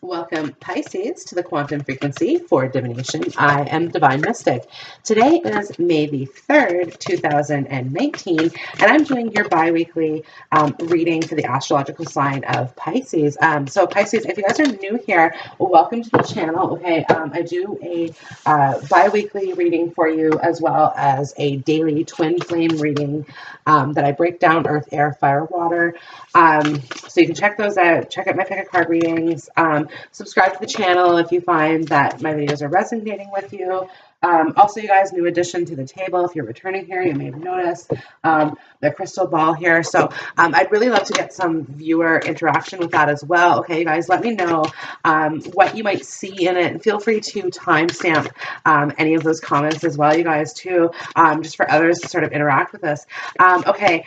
Welcome, Pisces, to the quantum frequency for divination. I am Divine Mystic. Today is May the 3rd, 2019, and I'm doing your bi-weekly reading for the astrological sign of Pisces. So Pisces, if you guys are new here, welcome to the channel. Okay, I do a bi-weekly reading for you as well as a daily twin flame reading that I break down earth, air, fire, water. So you can check those out. Check out my pick a card readings. Subscribe to the channel if you find that my videos are resonating with you. Also, you guys, new addition to the table. If you're returning here, you may have noticed the crystal ball here. So I'd really love to get some viewer interaction with that as well. Okay, you guys, let me know what you might see in it. And feel free to timestamp any of those comments as well, you guys, too, just for others to sort of interact with us. Okay.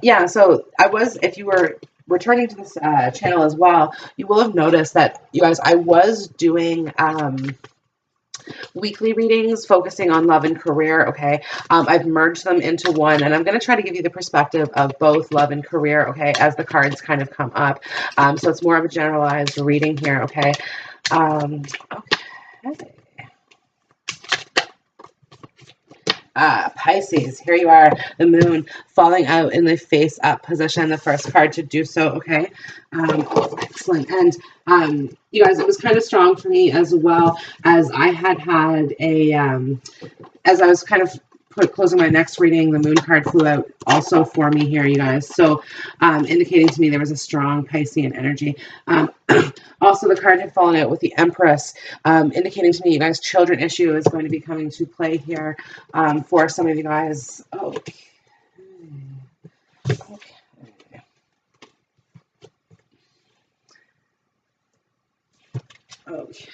Yeah, so if you were returning to this channel as well, you will have noticed that, you guys, I was doing weekly readings focusing on love and career. Okay, I've merged them into one, and I'm going to try to give you the perspective of both love and career, okay, as the cards kind of come up. So it's more of a generalized reading here. Okay. Okay. Pisces, here you are, the moon falling out in the face up position, the first card to do so. Okay. Excellent. And you guys, it was kind of strong for me as well, as I had a as I was kind of closing my next reading, the moon card flew out also for me here, you guys. So indicating to me there was a strong Piscean energy. Also, the card had fallen out with the Empress, indicating to me, you guys, children issue is going to be coming to play here for some of you guys. Okay. Okay.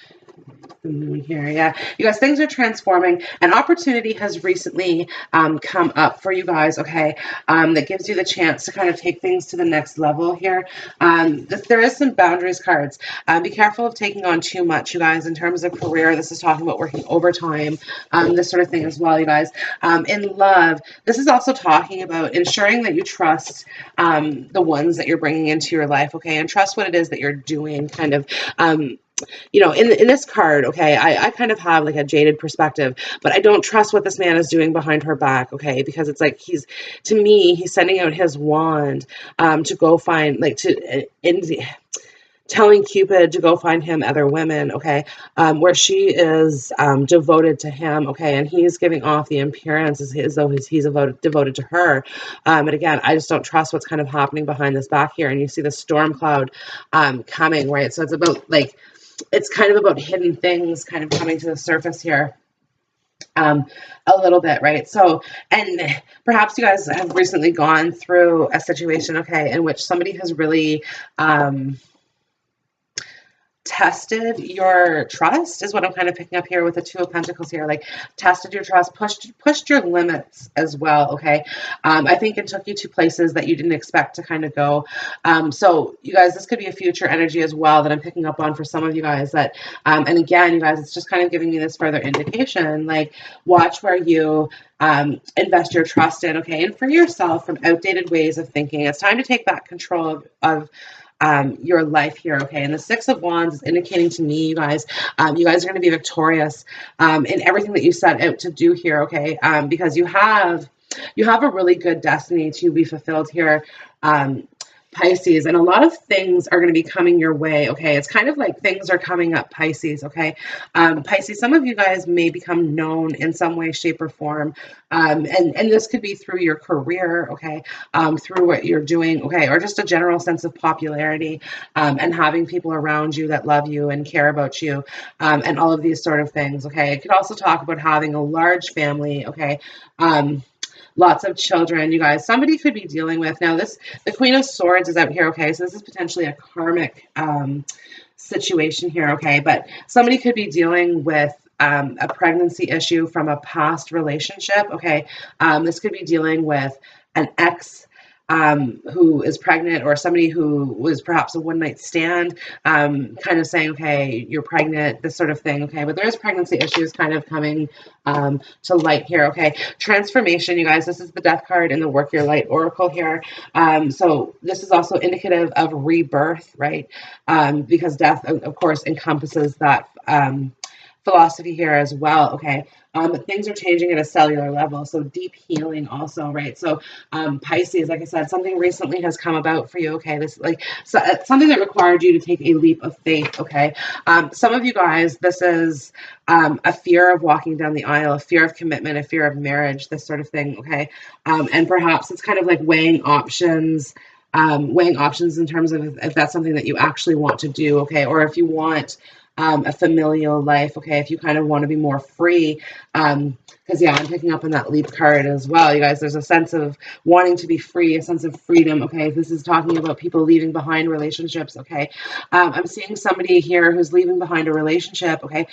The moon here, yeah, you guys, things are transforming. An opportunity has recently come up for you guys, okay, that gives you the chance to kind of take things to the next level here. There is some boundaries cards. Be careful of taking on too much, you guys, in terms of career. This is talking about working overtime, this sort of thing as well, you guys. In love, this is also talking about ensuring that you trust the ones that you're bringing into your life, okay, and trust what it is that you're doing, kind of. You know, in this card, okay, I kind of have like a jaded perspective, but I don't trust what this man is doing behind her back, okay, because it's like he's sending out his wand to go find, like, telling Cupid to go find him other women, okay, where she is devoted to him, okay, and he's giving off the appearance as though he's devoted to her. But again, I just don't trust what's kind of happening behind this back here, and you see the storm cloud coming, right? So it's about, like, it's kind of about hidden things kind of coming to the surface here a little bit, right? So, and perhaps you guys have recently gone through a situation, okay, in which somebody has really tested your trust, is what I'm kind of picking up here with the Two of Pentacles here, like tested your trust, pushed your limits as well, okay? I think it took you to places that you didn't expect to kind of go. So you guys, this could be a future energy as well that I'm picking up on for some of you guys that, and again, you guys, it's just kind of giving me this further indication, like, watch where you invest your trust in, okay? And for yourself, from outdated ways of thinking, it's time to take back control of your life here, okay? And the Six of Wands is indicating to me, you guys are going to be victorious in everything that you set out to do here, okay? Because you have a really good destiny to be fulfilled here, Pisces, and a lot of things are going to be coming your way, okay? It's kind of like things are coming up, Pisces, okay? Pisces, some of you guys may become known in some way, shape, or form, and this could be through your career, okay? Through what you're doing, okay? Or just a general sense of popularity, and having people around you that love you and care about you, and all of these sort of things, okay? It could also talk about having a large family, okay? Lots of children, you guys. Somebody could be dealing with, now the Queen of Swords is out here, okay? So this is potentially a karmic situation here, okay? But somebody could be dealing with a pregnancy issue from a past relationship, okay? This could be dealing with an ex who is pregnant, or somebody who was perhaps a one-night stand, kind of saying, okay, you're pregnant, this sort of thing, okay? But there's pregnancy issues kind of coming to light here, okay? Transformation, you guys, this is the Death card in the Work Your Light Oracle here. So this is also indicative of rebirth, right? Because death, of course, encompasses that philosophy here as well, okay? But things are changing at a cellular level, so deep healing also, right? So Pisces, like I said, something recently has come about for you, okay? This something that required you to take a leap of faith, okay? Some of you guys, this is a fear of walking down the aisle, a fear of commitment, a fear of marriage, this sort of thing, okay? And perhaps it's kind of like weighing options in terms of if that's something that you actually want to do, okay? Or if you want a familial life, okay, if you kind of want to be more free, because yeah, I'm picking up on that leap card as well, you guys. There's a sense of wanting to be free, a sense of freedom, okay? This is talking about people leaving behind relationships, okay? I'm seeing somebody here who's leaving behind a relationship, okay,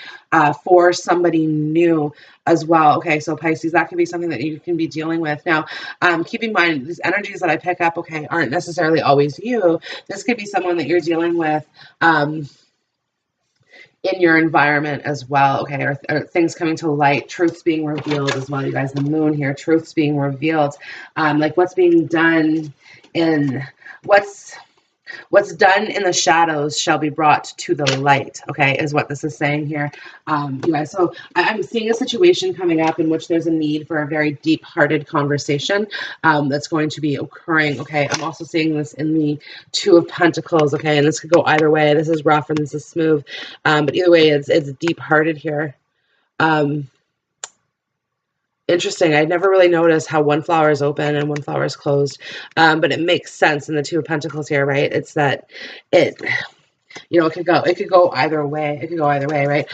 for somebody new as well, okay? So Pisces, that can be something that you can be dealing with. Now, keep in mind, these energies that I pick up, okay, aren't necessarily always you. This could be someone that you're dealing with in your environment as well, okay, or things coming to light, truths being revealed as well, you guys. The moon here, truths being revealed, like what's being done in what's done in the shadows shall be brought to the light, okay, is what this is saying here, you guys. So I'm seeing a situation coming up in which there's a need for a very deep-hearted conversation that's going to be occurring, okay? I'm also seeing this in the Two of Pentacles, okay, and this could go either way. This is rough and this is smooth, but either way, it's deep-hearted here. Interesting. I never really noticed how one flower is open and one flower is closed, but it makes sense in the Two of Pentacles here, right? It's that it, it could go either way. It could go either way, right?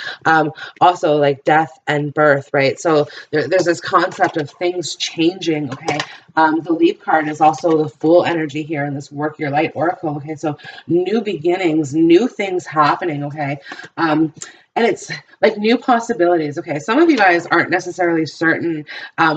Also, like death and birth, right? So there's this concept of things changing, okay? The Leap card is also the Fool energy here in this Work Your Light Oracle, okay? So new beginnings, new things happening, okay? And it's like new possibilities, okay? Some of you guys aren't necessarily certain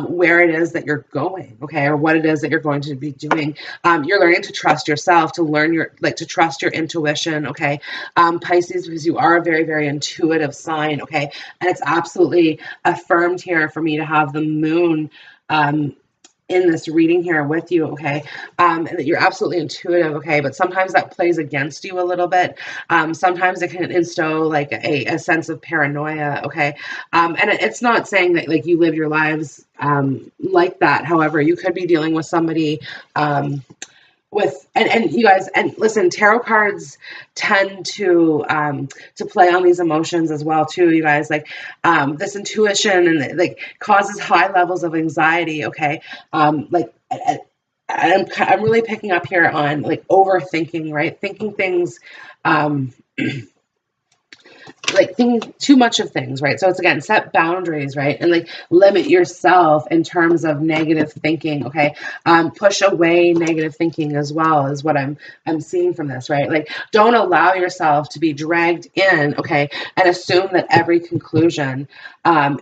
where it is that you're going, okay? Or what it is that you're going to be doing. You're learning to trust yourself, to trust your intuition, okay? Pisces, because you are a very, very intuitive sign, okay? And it's absolutely affirmed here for me to have the moon in this reading here with you, okay, and that you're absolutely intuitive, okay, but sometimes that plays against you a little bit. Sometimes it can instill like a sense of paranoia, okay, and it's not saying that like you live your lives like that. However, you could be dealing with somebody and you guys, and listen, tarot cards tend to play on these emotions as well too, you guys. Like this intuition and like causes high levels of anxiety, okay? I'm really picking up here on like overthinking, right? Thinking things like thinking too much of things, right? So it's again, set boundaries, right? And like limit yourself in terms of negative thinking, okay? Push away negative thinking as well is what I'm seeing from this, right? Like don't allow yourself to be dragged in, okay? And assume that every conclusion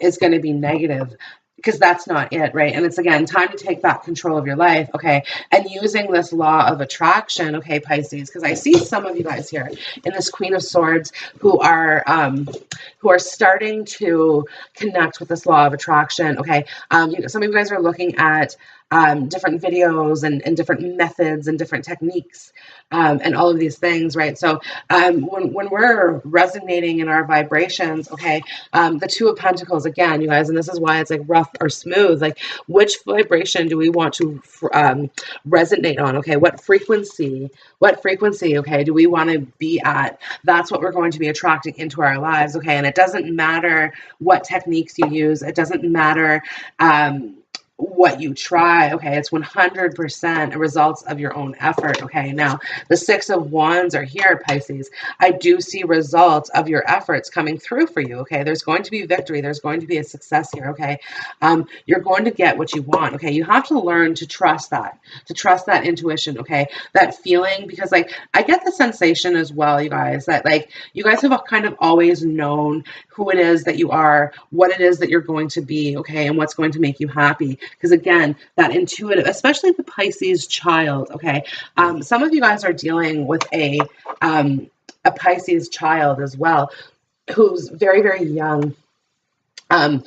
is going to be negative, because that's not it, right? And it's, again, time to take back control of your life, okay? And using this law of attraction, okay, Pisces, because I see some of you guys here in this Queen of Swords who are starting to connect with this law of attraction, okay? Some of you guys are looking at different videos and different methods and different techniques and all of these things, right? So when we're resonating in our vibrations, okay, the Two of Pentacles, again, you guys, and this is why it's like rough or smooth, like which vibration do we want to resonate on, okay? What frequency, okay, do we want to be at? That's what we're going to be attracting into our lives, okay? And it doesn't matter what techniques you use. It doesn't matter what you try, okay? It's 100% results of your own effort, okay? Now, the Six of Wands are here, Pisces. I do see results of your efforts coming through for you, okay? There's going to be victory. There's going to be a success here, okay? You're going to get what you want, okay? You have to learn to trust that intuition, okay? That feeling, because like, I get the sensation as well, you guys, that like, you guys have kind of always known who it is that you are, what it is that you're going to be, okay? And what's going to make you happy. Because again, that intuitive, especially the Pisces child, okay? Some of you guys are dealing with a Pisces child as well, who's very, very young. And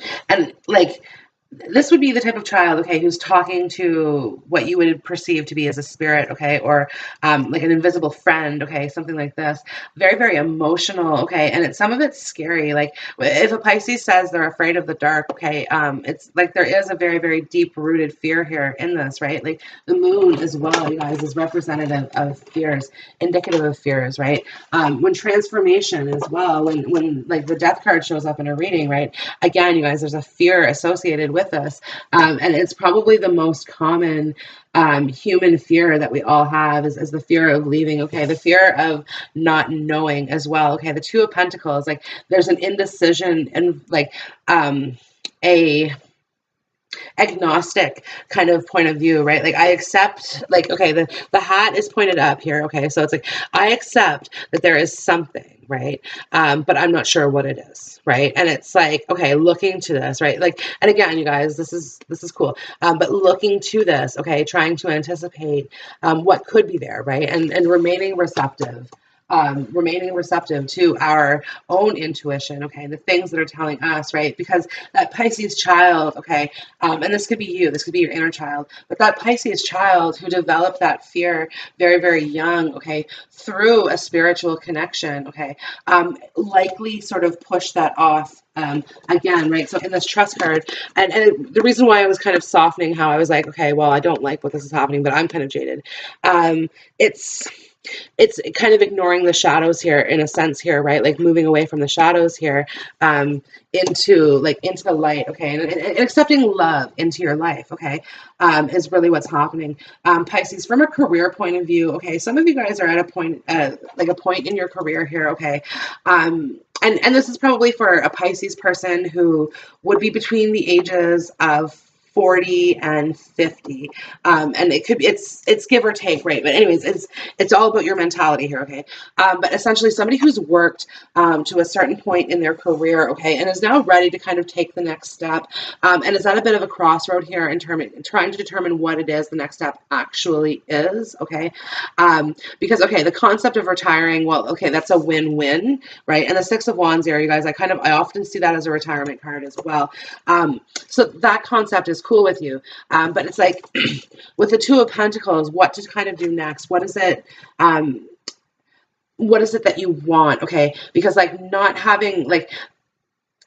like, this would be the type of child, okay, who's talking to what you would perceive to be as a spirit, okay, or like an invisible friend, okay, something like this. Very, very emotional, okay, and some of it's scary. Like if a Pisces says they're afraid of the dark, okay, it's like there is a very, very deep-rooted fear here in this, right? Like the moon as well, you guys, is representative of fears, indicative of fears, right? When transformation as well, when like the death card shows up in a reading, right? Again, you guys, there's a fear associated with us. And it's probably the most common human fear that we all have is the fear of leaving, okay? The fear of not knowing as well, okay? The Two of Pentacles, like there's an indecision and like a agnostic kind of point of view, right? Like I accept, like, okay, the hat is pointed up here, okay? So it's like, I accept that there is something, right? But I'm not sure what it is, right? And it's like, okay, looking to this, right? Like, and again, you guys, this is cool. But looking to this, okay, trying to anticipate what could be there, right? And remaining receptive. Remaining receptive to our own intuition, okay, the things that are telling us, right? Because that Pisces child, okay, and this could be you, this could be your inner child, but that Pisces child who developed that fear very, very young, okay, through a spiritual connection, okay, likely sort of pushed that off again, right? So in this trust card, and the reason why I was kind of softening how I was like, okay, well, I don't like what this is happening, but I'm kind of jaded. It's kind of ignoring the shadows here in a sense here, right? Like moving away from the shadows here into the light, okay? And accepting love into your life, okay, is really what's happening. Pisces, from a career point of view, okay, some of you guys are at a point, like a point in your career here, okay? And this is probably for a Pisces person who would be between the ages of 40 and 50. And it could be, it's give or take, right? But anyways, it's all about your mentality here, okay? But essentially somebody who's worked to a certain point in their career, okay, and is now ready to kind of take the next step, and is at a bit of a crossroad here in trying to determine what it is the next step actually is, okay? Because, okay, the concept of retiring, well, okay, that's a win-win, right? And the Six of Wands here, you guys, I often see that as a retirement card as well. So that concept is cool with you. But it's like with the Two of Pentacles, what to kind of do next? What is it that you want? Okay. Because like not having, like,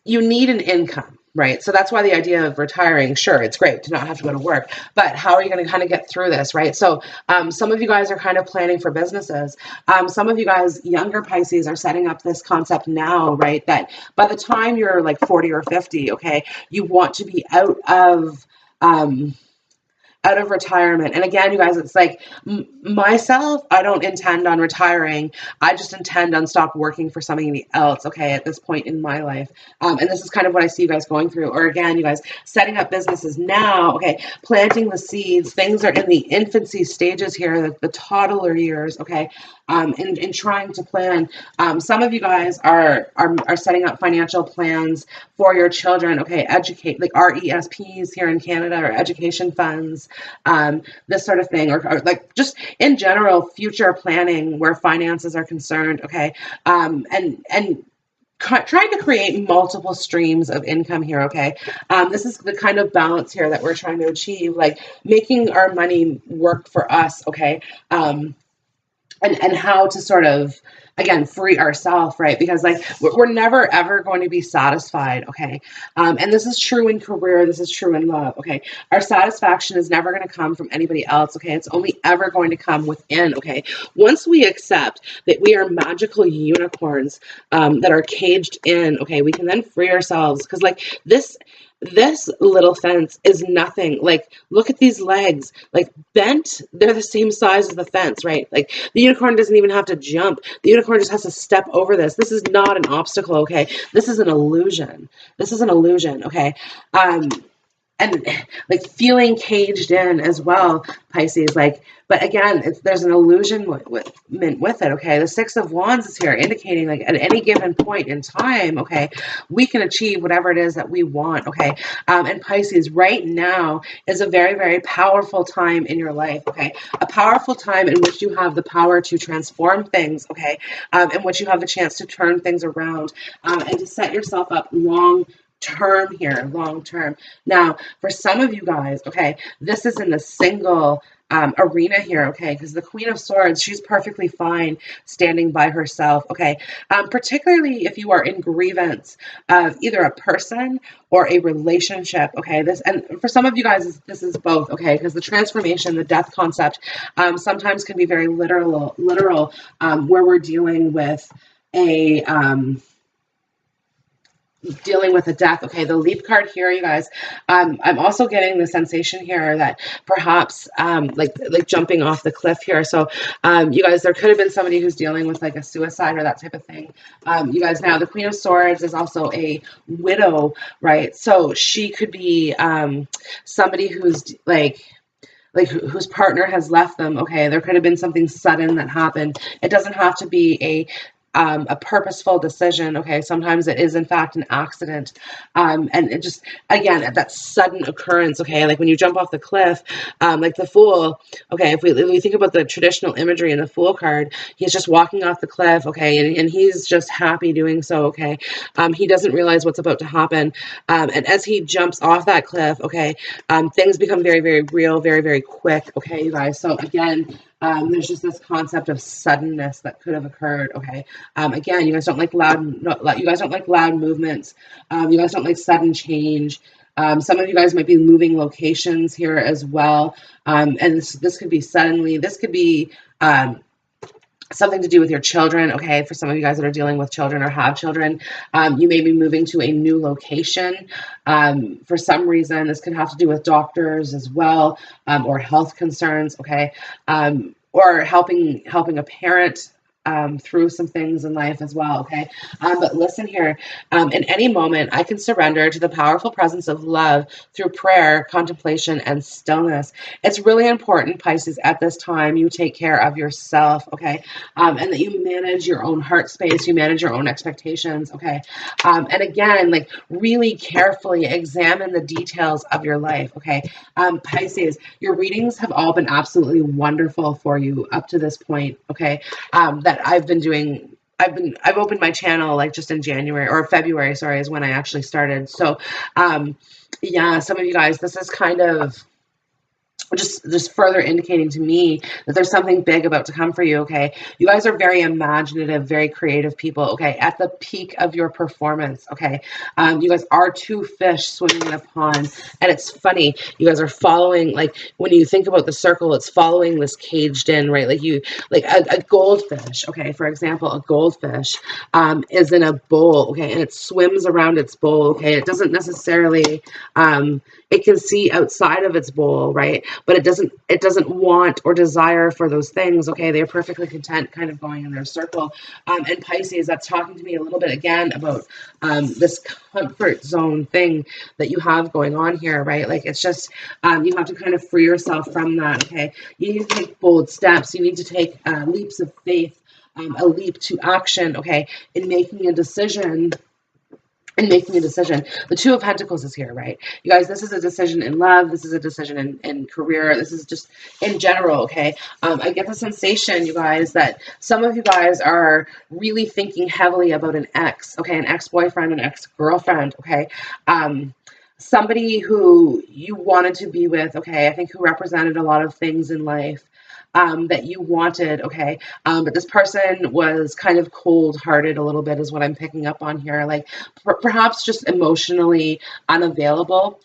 you need an income, right? So that's why the idea of retiring, sure, it's great to not have to go to work, but how are you going to kind of get through this, right? So some of you guys are kind of planning for businesses. Some of you guys, younger Pisces, are setting up this concept now, right? That by the time you're like 40 or 50, okay, you want to be out of retirement. And again, you guys, it's like myself, I don't intend on retiring. I just intend on stop working for somebody else, okay, at this point in my life. And this is kind of what I see you guys going through. Or again, you guys setting up businesses now, okay, planting the seeds. Things are in the infancy stages here, the toddler years, okay, and trying to plan. Some of you guys are setting up financial plans for your children, okay, educate, like RESPs here in Canada, or education funds, this sort of thing, or like just in general, future planning where finances are concerned, okay, and trying to create multiple streams of income here, okay? This is the kind of balance here that we're trying to achieve, like making our money work for us, okay? And how to sort of, again, free ourselves, right? Because like we're never ever going to be satisfied, okay? And this is true in career, this is true in love, okay? Our satisfaction is never going to come from anybody else, okay? It's only ever going to come within, okay? Once we accept that we are magical unicorns that are caged in, okay, we can then free ourselves, because like this little fence is nothing. Like, look at these legs, like bent, they're the same size as the fence, right? Like the unicorn doesn't even have to jump. The unicorn just has to step over this. This is not an obstacle, okay? This is an illusion. This is an illusion, okay? and like feeling caged in as well, Pisces. Like, but again, there's an illusion with it. Okay, the Six of Wands is here, indicating like at any given point in time, okay, we can achieve whatever it is that we want. Okay, and Pisces, right now is a very, very powerful time in your life. Okay, a powerful time in which you have the power to transform things. Okay, in which you have the chance to turn things around, and to set yourself up long term. Now, for some of you guys, okay, this is in the single arena here, okay, because the Queen of Swords, she's perfectly fine standing by herself, okay, particularly if you are in grievance of either a person or a relationship, okay, and for some of you guys, this is both, okay, because the transformation, the death concept, sometimes can be very literal, where we're dealing with a death. Okay, the Leap card here, you guys. I'm also getting the sensation here that perhaps like jumping off the cliff here. So you guys, there could have been somebody who's dealing with like a suicide or that type of thing. You guys, now the Queen of Swords is also a widow, right? So she could be somebody who's like whose partner has left them. Okay, there could have been something sudden that happened. It doesn't have to be a purposeful decision. Okay, sometimes it is in fact an accident, and it just, again, that sudden occurrence. Okay, like when you jump off the cliff, like the Fool. Okay, if we think about the traditional imagery in the Fool card, he's just walking off the cliff. Okay, and he's just happy doing so. Okay, he doesn't realize what's about to happen, and as he jumps off that cliff, okay, things become very, very real, very, very quick. Okay, you guys. So again, there's just this concept of suddenness that could have occurred. Okay. Again, you guys don't like loud movements. You guys don't like sudden change. Some of you guys might be moving locations here as well. And this could be suddenly. This could be something to do with your children. Okay, for some of you guys that are dealing with children or have children, you may be moving to a new location. For some reason, this could have to do with doctors as well, or health concerns. Okay, or helping a parent through some things in life as well. Okay, but listen here, in any moment I can surrender to the powerful presence of love through prayer, contemplation, and stillness. It's really important, Pisces, at this time you take care of yourself. Okay, and that you manage your own heart space, you manage your own expectations. Okay, and again, like really carefully examine the details of your life. Okay, Pisces, your readings have all been absolutely wonderful for you up to this point. Okay, that I've been doing. I've opened my channel like just in January or February, sorry, is when I actually started. So, yeah, some of you guys, this is kind of just further indicating to me that there's something big about to come for you. Okay, you guys are very imaginative, very creative people. Okay, at the peak of your performance. Okay, you guys are two fish swimming in a pond, and it's funny, you guys are following, like when you think about the circle, it's following this caged in, right? Like a goldfish. Okay, for example, a goldfish is in a bowl. Okay, and it swims around its bowl. Okay, it doesn't necessarily it can see outside of its bowl, right? But it doesn't want or desire for those things. Okay, they're perfectly content kind of going in their circle. And Pisces, that's talking to me a little bit again about this comfort zone thing that you have going on here, right? Like it's just you have to kind of free yourself from that. Okay, you need to take bold steps, you need to take leaps of faith, a leap to action, okay, in making a decision. The Two of Pentacles is here, right? You guys, this is a decision in love. This is a decision in career. This is just in general, okay? I get the sensation, you guys, that some of you guys are really thinking heavily about an ex, okay? An ex-boyfriend, an ex-girlfriend, okay? Somebody who you wanted to be with, okay? I think who represented a lot of things in life. That you wanted, okay, but this person was kind of cold-hearted a little bit is what I'm picking up on here, like perhaps just emotionally unavailable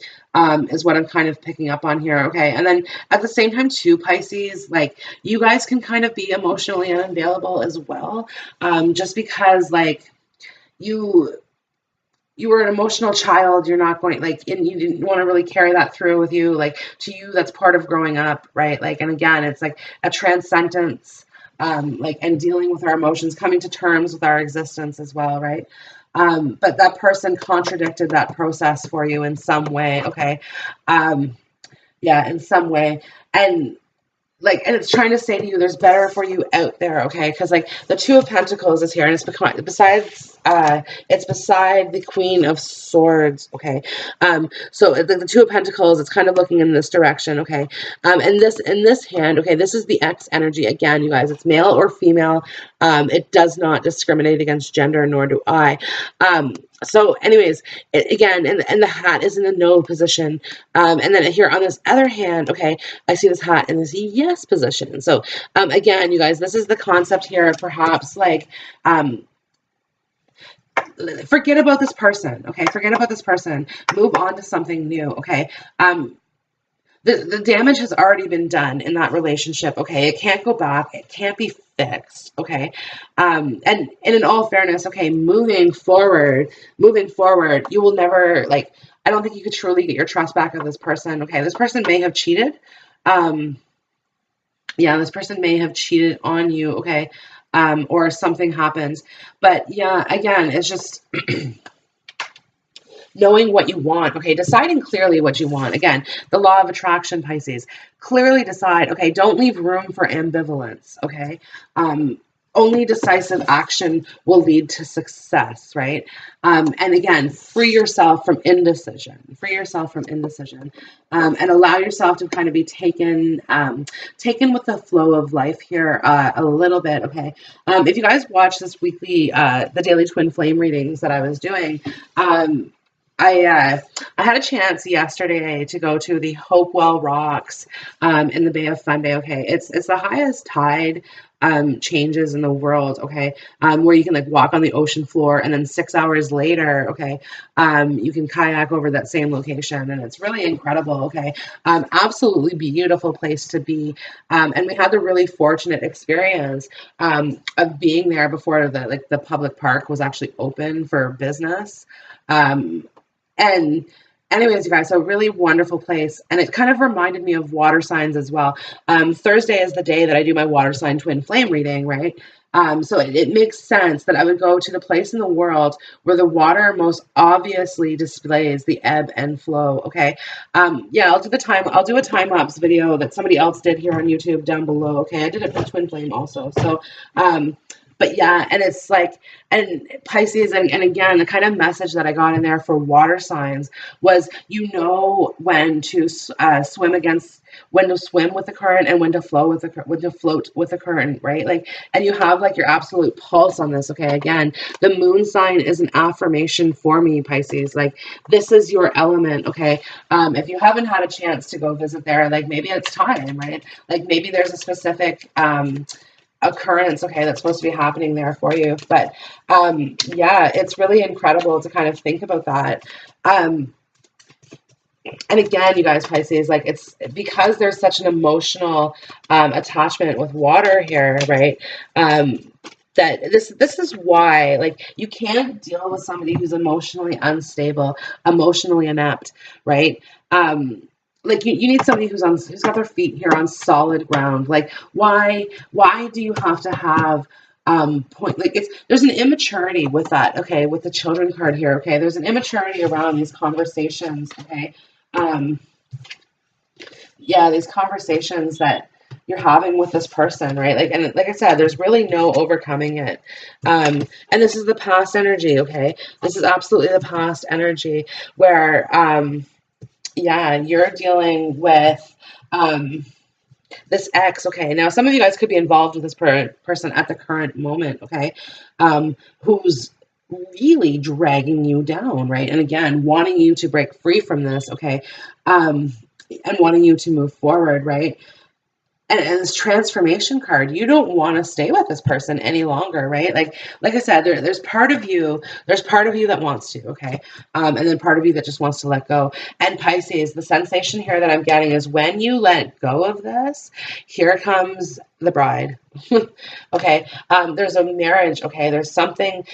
is what I'm kind of picking up on here, okay, and then at the same time too, Pisces, like you guys can kind of be emotionally unavailable as well, just because like you were an emotional child, you're not going, like, and you didn't want to really carry that through with you, like, to you, that's part of growing up, right? Like, and again, it's like a transcendence, like, and dealing with our emotions, coming to terms with our existence as well, right? but that person contradicted that process for you in some way, okay? Yeah, in some way. And like, and it's trying to say to you, there's better for you out there, okay? Because like the Two of Pentacles is here, and it's beside the Queen of Swords, okay? So the Two of Pentacles, it's kind of looking in this direction, okay? And this in this hand, okay, this is the X energy again, you guys. It's male or female. It does not discriminate against gender, nor do I. So, anyways, again, and the hat is in the no position. And then here on this other hand, okay, I see this hat in this yes position. So, again, you guys, this is the concept here. Perhaps like, forget about this person. Okay, forget about this person. Move on to something new. Okay. The damage has already been done in that relationship, okay? It can't go back. It can't be fixed, okay? And in all fairness, okay, moving forward, you will never, like, I don't think you could truly get your trust back of this person, okay? This person may have cheated. Yeah, this person may have cheated on you, okay? Or something happens. But, yeah, again, it's just... knowing what you want, okay, deciding clearly what you want. Again, the law of attraction, Pisces. Clearly decide, okay, don't leave room for ambivalence, okay? Only decisive action will lead to success, right? And again, free yourself from indecision. Free yourself from indecision. And allow yourself to kind of be taken with the flow of life here a little bit, okay? If you guys watch this weekly, the daily twin flame readings that I was doing, I had a chance yesterday to go to the Hopewell Rocks in the Bay of Fundy. Okay, it's the highest tide changes in the world. Okay, where you can like walk on the ocean floor, and then 6 hours later, okay, you can kayak over that same location, and it's really incredible. Okay, absolutely beautiful place to be, and we had the really fortunate experience of being there before the public park was actually open for business. And anyways, you guys, so really wonderful place. And it kind of reminded me of water signs as well. Thursday is the day that I do my water sign twin flame reading, right? So it makes sense that I would go to the place in the world where the water most obviously displays the ebb and flow. Okay. Yeah, I'll do a time lapse video that somebody else did here on YouTube down below. Okay. I did it for twin flame also. So, but yeah, and it's like, and Pisces, and again, the kind of message that I got in there for water signs was, you know, when to swim with the current, and when to float with the current, right? Like, and you have like your absolute pulse on this. Okay, again, the moon sign is an affirmation for me, Pisces. Like, this is your element. Okay, if you haven't had a chance to go visit there, like maybe it's time, right? Like maybe there's a specific occurrence, okay, that's supposed to be happening there for you. But yeah, it's really incredible to kind of think about that. And again, you guys, Pisces, like, it's because there's such an emotional attachment with water here, right? That this is why, like, you can't deal with somebody who's emotionally unstable, emotionally inept, right? Like, you need somebody who's got their feet here on solid ground. Like, why do you have to have there's an immaturity with that, okay, with the children card here, okay? There's an immaturity around these conversations, okay? Yeah, these conversations that you're having with this person, right? Like, and like I said, there's really no overcoming it. And this is the past energy, okay? This is absolutely the past energy where yeah, you're dealing with this ex, okay? Now, some of you guys could be involved with this person at the current moment, okay? Who's really dragging you down, right? And again, wanting you to break free from this, okay? And wanting you to move forward, right? And this transformation card, you don't want to stay with this person any longer, right? Like I said, there's part of you that wants to, okay? And then part of you that just wants to let go. And Pisces, the sensation here that I'm getting is when you let go of this, here comes the bride. Okay, there's a marriage, okay? There's something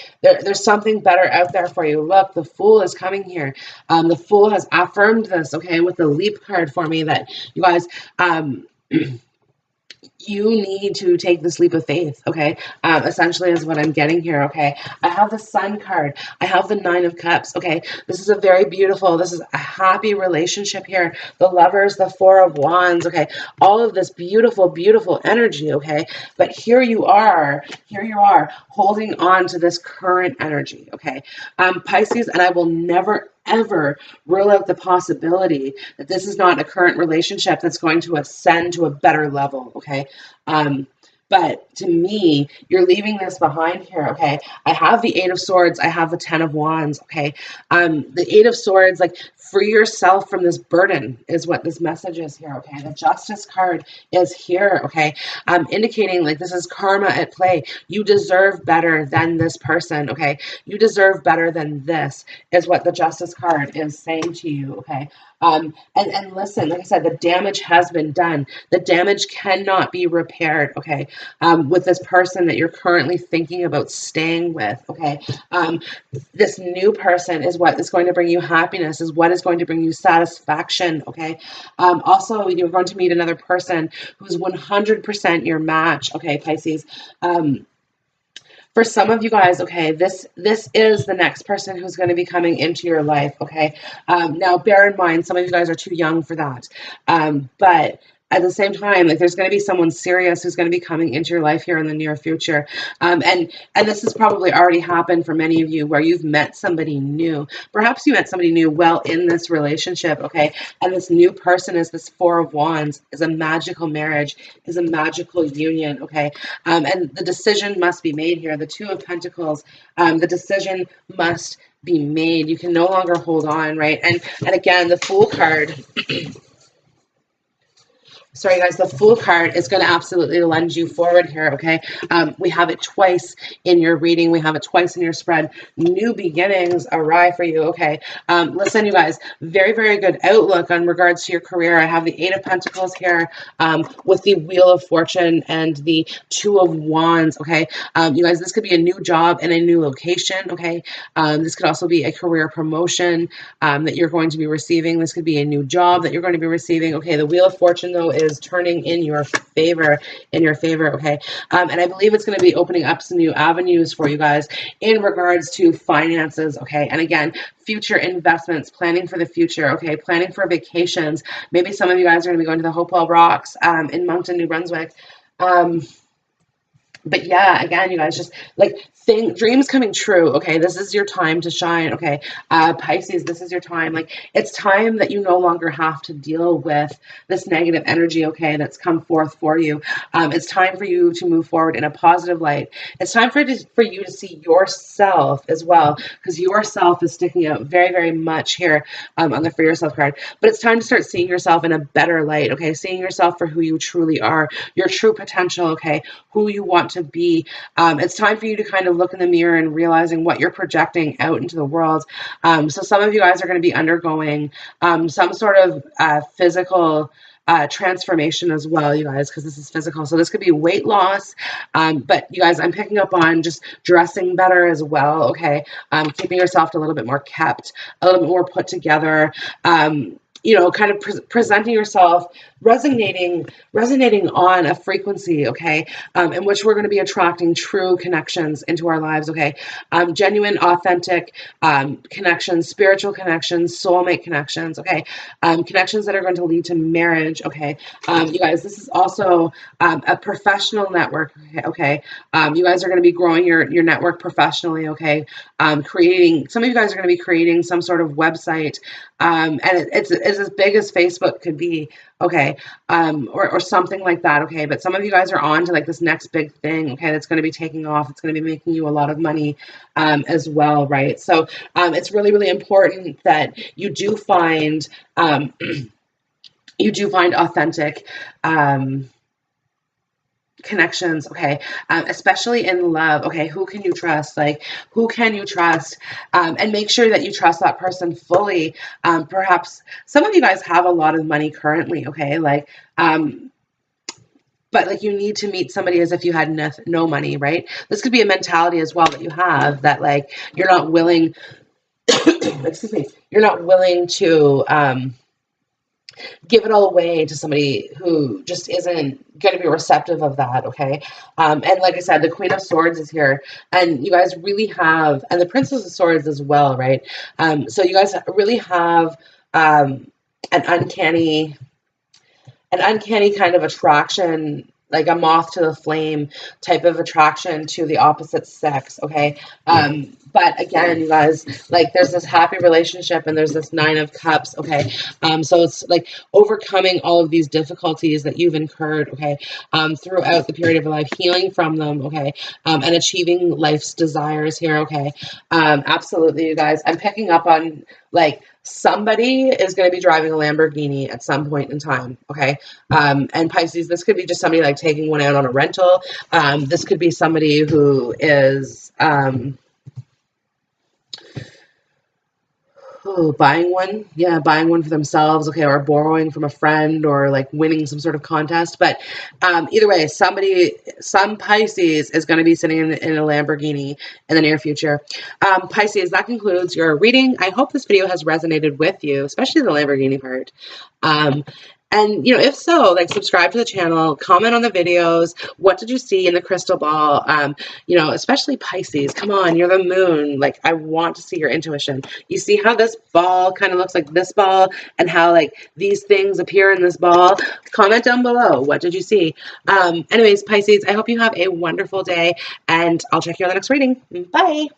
better out there for you. Look, the Fool is coming here. The Fool has affirmed this, okay, with the Leap card for me, that you guys, you need to take this leap of faith, okay? Essentially is what I'm getting here, okay? I have the Sun card. I have the Nine of Cups, okay? This is a very beautiful, this is a happy relationship here. The Lovers, the Four of Wands, okay? All of this beautiful, beautiful energy, okay? But here you are, holding on to this current energy, okay? Pisces, and I will never, ever rule out the possibility that this is not a current relationship that's going to ascend to a better level, okay? But to me, you're leaving this behind here, okay? I have the Eight of Swords. I have the Ten of Wands, okay? The Eight of Swords, like, free yourself from this burden is what this message is here, okay? The Justice card is here, okay? Indicating, like, this is karma at play. You deserve better than this person, okay? You deserve better than this is what the Justice card is saying to you, okay? And listen, like I said, the damage has been done. The damage cannot be repaired, okay, with this person that you're currently thinking about staying with, okay? This new person is what is going to bring you happiness, is what is going to bring you satisfaction, okay? Also, you're going to meet another person who's 100% your match, okay, Pisces? For some of you guys, okay, this is the next person who's going to be coming into your life, okay? Now, bear in mind, some of you guys are too young for that. But at the same time, like, there's going to be someone serious who's going to be coming into your life here in the near future. And this has probably already happened for many of you, where you've met somebody new. Perhaps you met somebody new well in this relationship, okay? And this new person is this Four of Wands, is a magical marriage, is a magical union, okay? And the decision must be made here. The Two of Pentacles, the decision must be made. You can no longer hold on, right? And again, the Fool card, sorry guys, the Fool card is going to absolutely lend you forward here, okay? We have it twice in your reading. We have it twice in your spread. New beginnings arrive for you, okay? Listen, you guys, very, very good outlook on regards to your career. I have the Eight of Pentacles here with the Wheel of Fortune and the Two of Wands, okay? You guys, this could be a new job in a new location, okay? This could also be a career promotion that you're going to be receiving. This could be a new job that you're going to be receiving, okay? The Wheel of Fortune, though, is turning in your favor, okay? And I believe it's going to be opening up some new avenues for you guys in regards to finances, okay? And again, future investments, planning for the future, okay? Planning for vacations. Maybe some of you guys are going to be going to the Hopewell Rocks in Moncton, New Brunswick. But yeah, again, you guys, just like dreams coming true, okay? This is your time to shine, okay? Pisces, this is your time. Like, it's time that you no longer have to deal with this negative energy, okay, that's come forth for you. It's time for you to move forward in a positive light. It's time for you to see yourself as well, because yourself is sticking out very, very much here on the For Yourself card. But it's time to start seeing yourself in a better light, okay? Seeing yourself for who you truly are, your true potential, okay? Who you want to be. It's time for you to kind of look in the mirror and realizing what you're projecting out into the world. So some of you guys are going to be undergoing some sort of physical transformation as well, you guys, because this is physical. So this could be weight loss, but you guys, I'm picking up on just dressing better as well, okay? Keeping yourself a little bit more kept, a little bit more put together, you know, kind of presenting yourself, resonating on a frequency, okay, in which we're going to be attracting true connections into our lives, okay, genuine, authentic connections, spiritual connections, soulmate connections, okay, connections that are going to lead to marriage, okay. You guys, this is also a professional network, okay. You guys are going to be growing your network professionally, okay. Some of you guys are going to be creating some sort of website, and it's as big as Facebook could be, okay, or something like that, okay, but some of you guys are on to like this next big thing, okay, that's going to be taking off. It's going to be making you a lot of money as well, right? So it's really, really important that you do find authentic connections, okay, especially in love, okay. Who can you trust? Like, who can you trust? And make sure that you trust that person fully. Perhaps some of you guys have a lot of money currently, okay, like, but like, you need to meet somebody as if you had no money, right? This could be a mentality as well that you have, that like, you're not willing excuse me, you're not willing to give it all away to somebody who just isn't going to be receptive of that, okay? And like I said, the Queen of Swords is here, and you guys really have, and the Princess of Swords as well, right? So you guys really have an uncanny kind of attraction, like a moth to the flame type of attraction to the opposite sex, okay? But again, you guys, like there's this happy relationship and there's this Nine of Cups, okay? So it's like overcoming all of these difficulties that you've incurred, okay, throughout the period of your life, healing from them, okay, and achieving life's desires here, okay? Absolutely, you guys. I'm picking up on like somebody is going to be driving a Lamborghini at some point in time, okay? And Pisces, this could be just somebody like taking one out on a rental. This could be somebody who is buying one. Yeah, buying one for themselves, okay, or borrowing from a friend or like winning some sort of contest. But either way, some Pisces is going to be sitting in a Lamborghini in the near future. Pisces, that concludes your reading. I hope this video has resonated with you, especially the Lamborghini part. And, you know, if so, like subscribe to the channel, comment on the videos. What did you see in the crystal ball? You know, especially Pisces. Come on, you're the moon. Like, I want to see your intuition. You see how this ball kind of looks like this ball and how like these things appear in this ball? Comment down below. What did you see? Anyways, Pisces, I hope you have a wonderful day and I'll check you on the next reading. Bye.